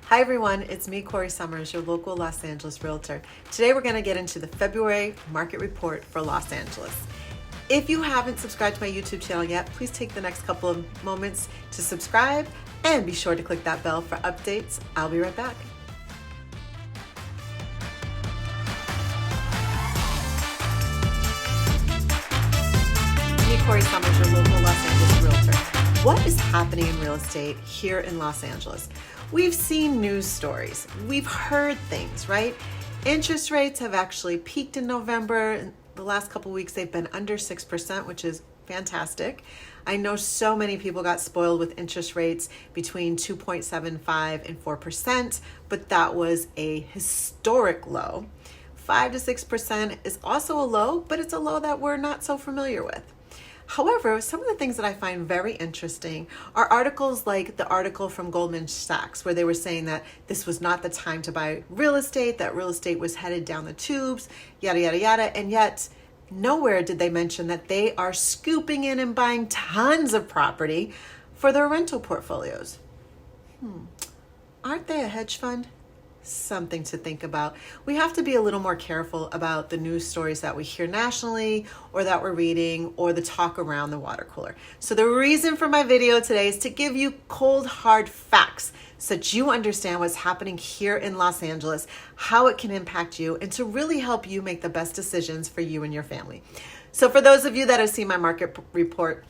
Hi everyone, it's me, Corrie Sommers, your local Los Angeles Realtor. Today we're going to get into the February market report for Los Angeles. If you haven't subscribed to my YouTube channel yet, please take the next couple of moments to subscribe and be sure to click that bell for updates. I'll be right back. Me, Corrie Sommers, your local Los Angeles Realtor. What is happening in real estate here in Los Angeles? We've seen news stories. We've heard things, right? Interest rates have actually peaked in November. The last couple of weeks, they've been under 6%, which is fantastic. I know so many people got spoiled with interest rates between 2.75 and 4%, but that was a historic low. 5 to 6% is also a low, but it's a low that we're not so familiar with. However, some of the things that I find very interesting are articles like the article from Goldman Sachs, where they were saying that this was not the time to buy real estate, that real estate was headed down the tubes, yada, yada, yada. And yet nowhere did they mention that they are scooping in and buying tons of property for their rental portfolios. Aren't they a hedge fund? Something to think about. We have to be a little more careful about the news stories that we hear nationally or that we're reading or the talk around the water cooler. So the reason for my video today is to give you cold, hard facts so that you understand what's happening here in Los Angeles, how it can impact you, and to really help you make the best decisions for you and your family. So for those of you that have seen my market report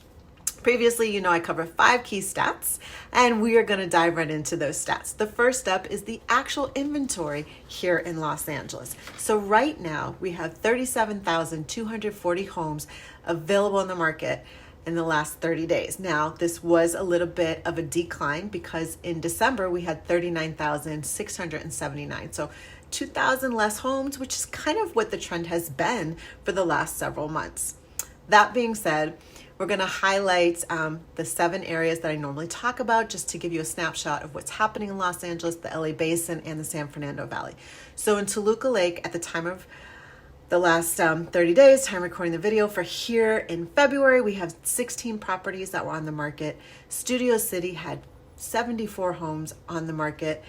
previously, you know I cover 5 key stats, and we are going to dive right into those stats. The first up is the actual inventory here in Los Angeles. So right now, we have 37,240 homes available in the market in the last 30 days. Now, this was a little bit of a decline because in December, we had 39,679. So 2,000 less homes, which is kind of what the trend has been for the last several months. That being said, we're going to highlight the 7 areas that I normally talk about just to give you a snapshot of what's happening in Los Angeles, the LA Basin, and the San Fernando Valley. So in Toluca Lake, at the time of the last 30 days, time recording the video for here in February, we have 16 properties that were on the market. Studio City had 74 homes on the market.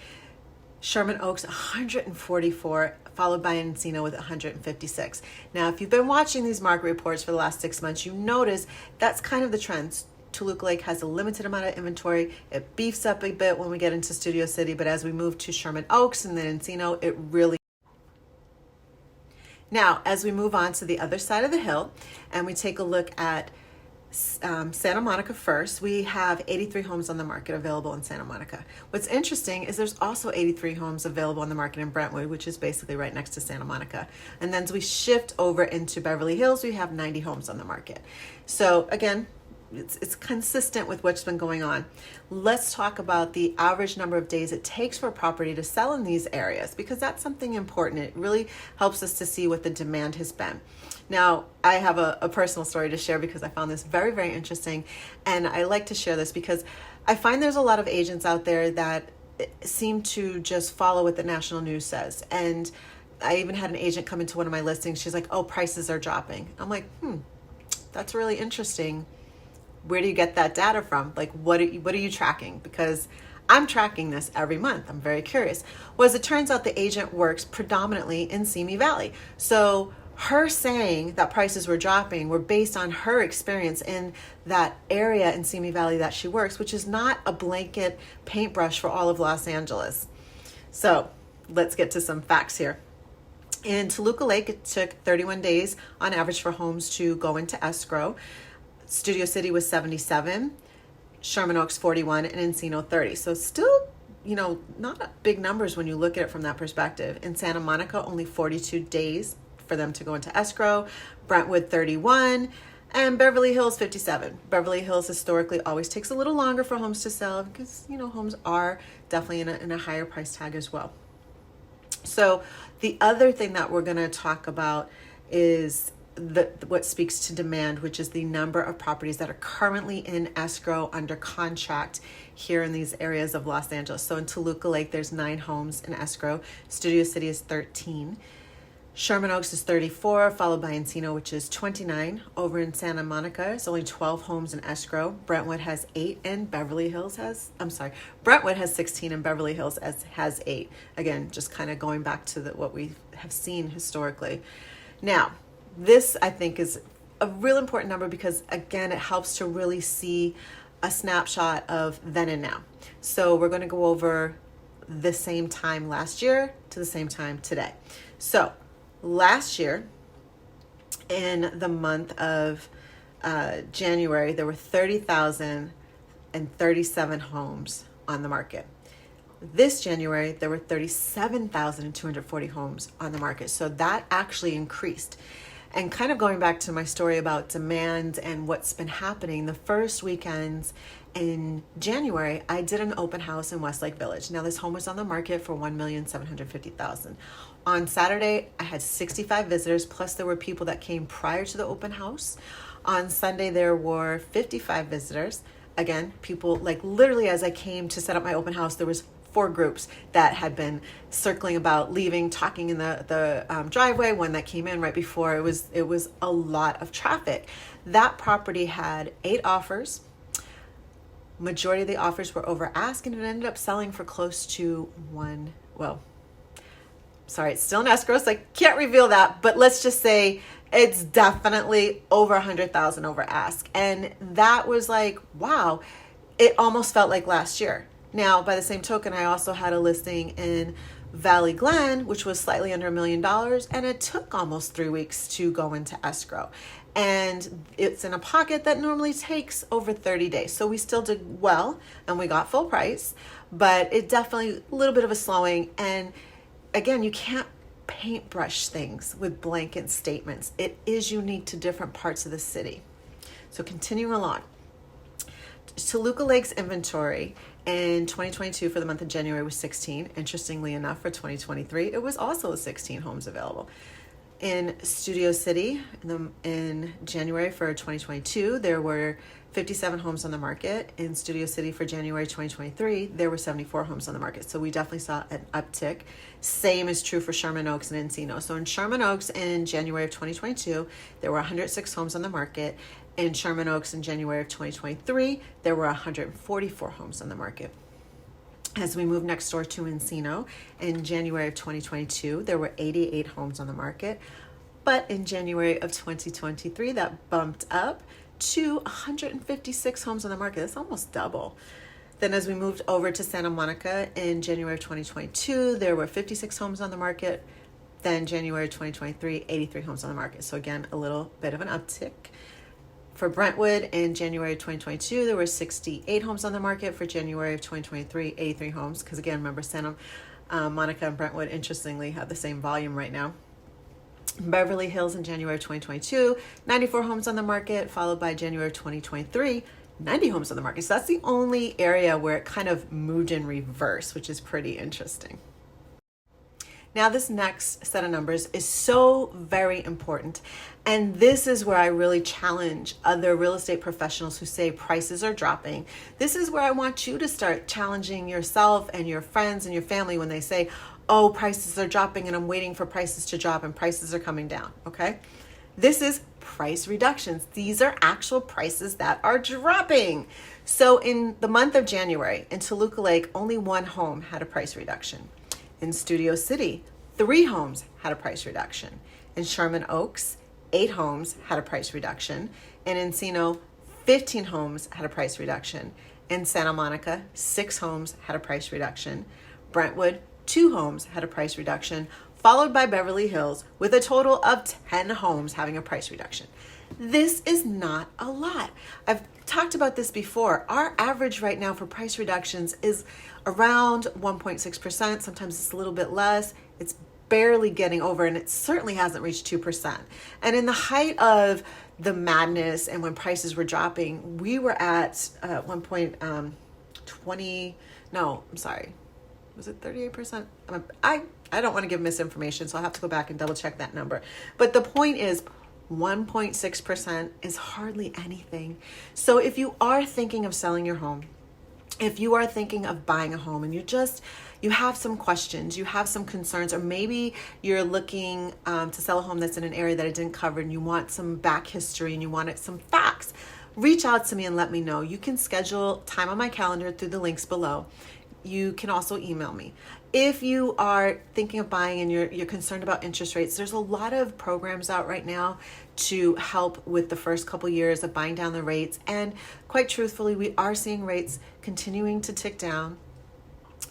Sherman Oaks, 144, followed by Encino with 156. Now, if you've been watching these market reports for the last 6 months, you notice that's kind of the trend. Toluca Lake has a limited amount of inventory. It beefs up a bit when we get into Studio City, but as we move to Sherman Oaks and then Encino, it really... Now, as we move on to the other side of the hill and we take a look at Santa Monica first, we have 83 homes on the market available in Santa Monica. What's interesting is there's also 83 homes available on the market in Brentwood, which is basically right next to Santa Monica. And then as we shift over into Beverly Hills, we have 90 homes on the market. So again, it's consistent with what's been going on. Let's talk about the average number of days it takes for a property to sell in these areas, because that's something important. It really helps us to see what the demand has been. Now, I have a personal story to share because I found this very, very interesting. And I like to share this because I find there's a lot of agents out there that seem to just follow what the national news says. And I even had an agent come into one of my listings. She's like, oh, prices are dropping. I'm like, that's really interesting. Where do you get that data from? Like, what are you tracking? Because I'm tracking this every month. I'm very curious. Well, as it turns out, the agent works predominantly in Simi Valley. So her saying that prices were dropping were based on her experience in that area in Simi Valley that she works, which is not a blanket paintbrush for all of Los Angeles. So let's get to some facts here. In Toluca Lake, it took 31 days on average for homes to go into escrow. Studio City was 77, Sherman Oaks 41, and Encino 30. So still, not big numbers when you look at it from that perspective. In Santa Monica, only 42 days for them to go into escrow. Brentwood 31, and Beverly Hills 57. Beverly Hills historically always takes a little longer for homes to sell because, homes are definitely in a higher price tag as well. So the other thing that we're going to talk about is what speaks to demand, which is the number of properties that are currently in escrow under contract here in these areas of Los Angeles. So in Toluca Lake, there's 9 homes in escrow. Studio City is 13. Sherman Oaks is 34, followed by Encino, which is 29. Over in Santa Monica, it's only 12 homes in escrow. Brentwood has 8, and Brentwood has 16, and Beverly Hills has 8. Again, just kind of going back to what we have seen historically. Now, this I think is a real important number because, again, it helps to really see a snapshot of then and now. So we're going to go over the same time last year to the same time today. So last year, in the month of January, there were 30,037 homes on the market. This January, there were 37,240 homes on the market. So that actually increased. And kind of going back to my story about demand and what's been happening, the first weekends in January, I did an open house in Westlake Village. Now, this home was on the market for $1,750,000. On Saturday, I had 65 visitors, plus there were people that came prior to the open house. On Sunday, there were 55 visitors. Again, people, like literally as I came to set up my open house, there was 4 groups that had been circling about, leaving, talking in the driveway. One that came in right before. It was a lot of traffic. That property had 8 offers. Majority of the offers were over ask, and it ended up selling for close to it's still in escrow, so I can't reveal that, but let's just say it's definitely over 100,000 over ask. And that was like, wow, it almost felt like last year. Now, by the same token, I also had a listing in Valley Glen, which was slightly under $1 million, and it took almost 3 weeks to go into escrow. And it's in a pocket that normally takes over 30 days. So we still did well, and we got full price, but it definitely a little bit of a slowing. And again, you can't paintbrush things with blanket statements. It is unique to different parts of the city. So continuing along. Toluca Lake's inventory in 2022 for the month of January was 16. Interestingly enough, for 2023, it was also 16 homes available. In Studio City, in January for 2022, there were 57 homes on the market. In Studio City for January 2023, there were 74 homes on the market. So we definitely saw an uptick. Same is true for Sherman Oaks and Encino. So in Sherman Oaks in January of 2022, there were 106 homes on the market. In Sherman Oaks in January of 2023, there were 144 homes on the market. As we move next door to Encino, in January of 2022, there were 88 homes on the market. But in January of 2023, that bumped up to 156 homes on the market. That's almost double. Then as we moved over to Santa Monica in January of 2022, there were 56 homes on the market. Then January 2023, 83 homes on the market. So again, a little bit of an uptick. For Brentwood in January of 2022, there were 68 homes on the market. For January of 2023, 83 homes. Because again, remember Santa Monica and Brentwood, interestingly, have the same volume right now. Beverly Hills in January of 2022, 94 homes on the market, followed by January of 2023, 90 homes on the market. So that's the only area where it kind of moved in reverse, which is pretty interesting. Now, this next set of numbers is so very important. And this is where I really challenge other real estate professionals who say prices are dropping. This is where I want you to start challenging yourself and your friends and your family when they say, oh, prices are dropping and I'm waiting for prices to drop and prices are coming down, okay? This is price reductions. These are actual prices that are dropping. So in the month of January, in Toluca Lake, only 1 home had a price reduction. In Studio City, 3 homes had a price reduction. In Sherman Oaks, 8 homes had a price reduction. In Encino, 15 homes had a price reduction. In Santa Monica, 6 homes had a price reduction. Brentwood, 2 homes had a price reduction, followed by Beverly Hills with a total of 10 homes having a price reduction. This is not a lot. I've talked about this before. Our average right now for price reductions is around 1.6%. Sometimes it's a little bit less. It's barely getting over, and it certainly hasn't reached 2%. And in the height of the madness and when prices were dropping, we were at one point was it 38%? I don't want to give misinformation, so I'll have to go back and double check that number. But the point is 1.6% is hardly anything. So if you are thinking of selling your home, if you are thinking of buying a home and you have some questions, you have some concerns, or maybe you're looking to sell a home that's in an area that I didn't cover and you want some back history and you want some facts, reach out to me and let me know. You can schedule time on my calendar through the links below. You can also email me. If you are thinking of buying and you're concerned about interest rates, there's a lot of programs out right now to help with the first couple years of buying down the rates. And quite truthfully, we are seeing rates continuing to tick down.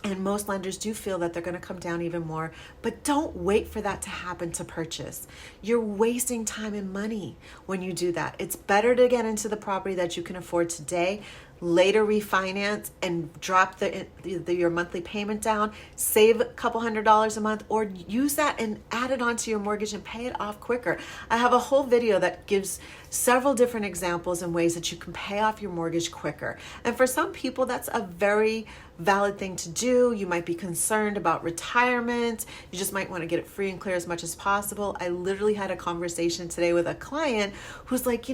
And most lenders do feel that they're going to come down even more, but don't wait for that to happen to purchase. You're wasting time and money when you do that. It's better to get into the property that you can afford today, later refinance and drop your monthly payment down, save a couple $100s a month, or use that and add it onto your mortgage and pay it off quicker. I have a whole video that gives several different examples and ways that you can pay off your mortgage quicker. And for some people, that's a very valid thing to do. You might be concerned about retirement. You just might want to get it free and clear as much as possible. I literally had a conversation today with a client who's like,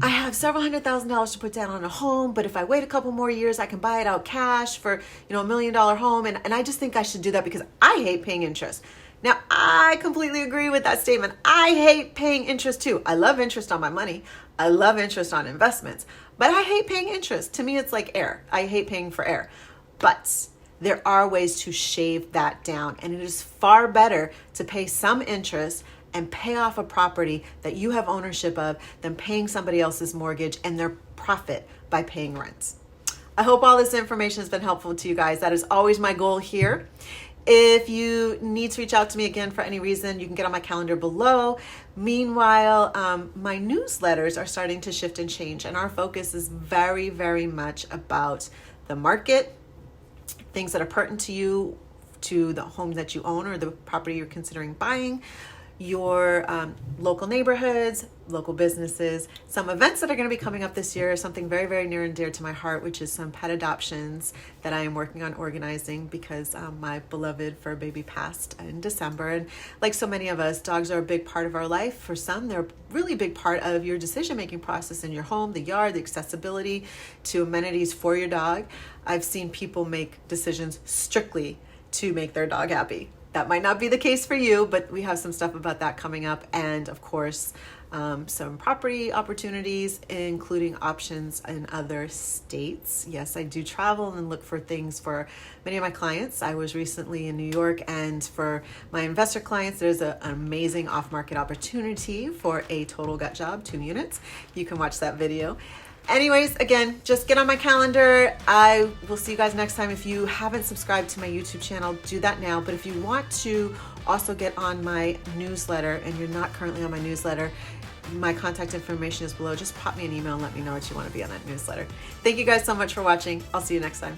I have several $100,000 to put down on a home, but if I wait a couple more years, I can buy it out cash for, $1 million home. And I just think I should do that because I hate paying interest. Now, I completely agree with that statement. I hate paying interest too. I love interest on my money. I love interest on investments, but I hate paying interest. To me, it's like air. I hate paying for air. But there are ways to shave that down, and it is far better to pay some interest and pay off a property that you have ownership of than paying somebody else's mortgage and their profit by paying rent. I hope all this information has been helpful to you guys. That is always my goal here. If you need to reach out to me again for any reason, you can get on my calendar below. Meanwhile, my newsletters are starting to shift and change, and our focus is very, very much about the market, things that are pertinent to you, to the home that you own or the property you're considering buying, your local neighborhoods, local businesses, some events that are going to be coming up this year, something very, very near and dear to my heart, which is some pet adoptions that I am working on organizing because my beloved fur baby passed in December. And like so many of us, dogs are a big part of our life. For some, they're a really big part of your decision-making process in your home, the yard, the accessibility to amenities for your dog. I've seen people make decisions strictly to make their dog happy. That might not be the case for you, but we have some stuff about that coming up. And of course, some property opportunities, including options in other states. Yes, I do travel and look for things for many of my clients. I was recently in New York, and for my investor clients, there's an amazing off-market opportunity for a total gut job, 2 units. You can watch that video. Anyways, again, just get on my calendar. I will see you guys next time. If you haven't subscribed to my YouTube channel, do that now. But if you want to also get on my newsletter and you're not currently on my newsletter, my contact information is below. Just pop me an email and let me know what you want to be on that newsletter. Thank you guys so much for watching. I'll see you next time.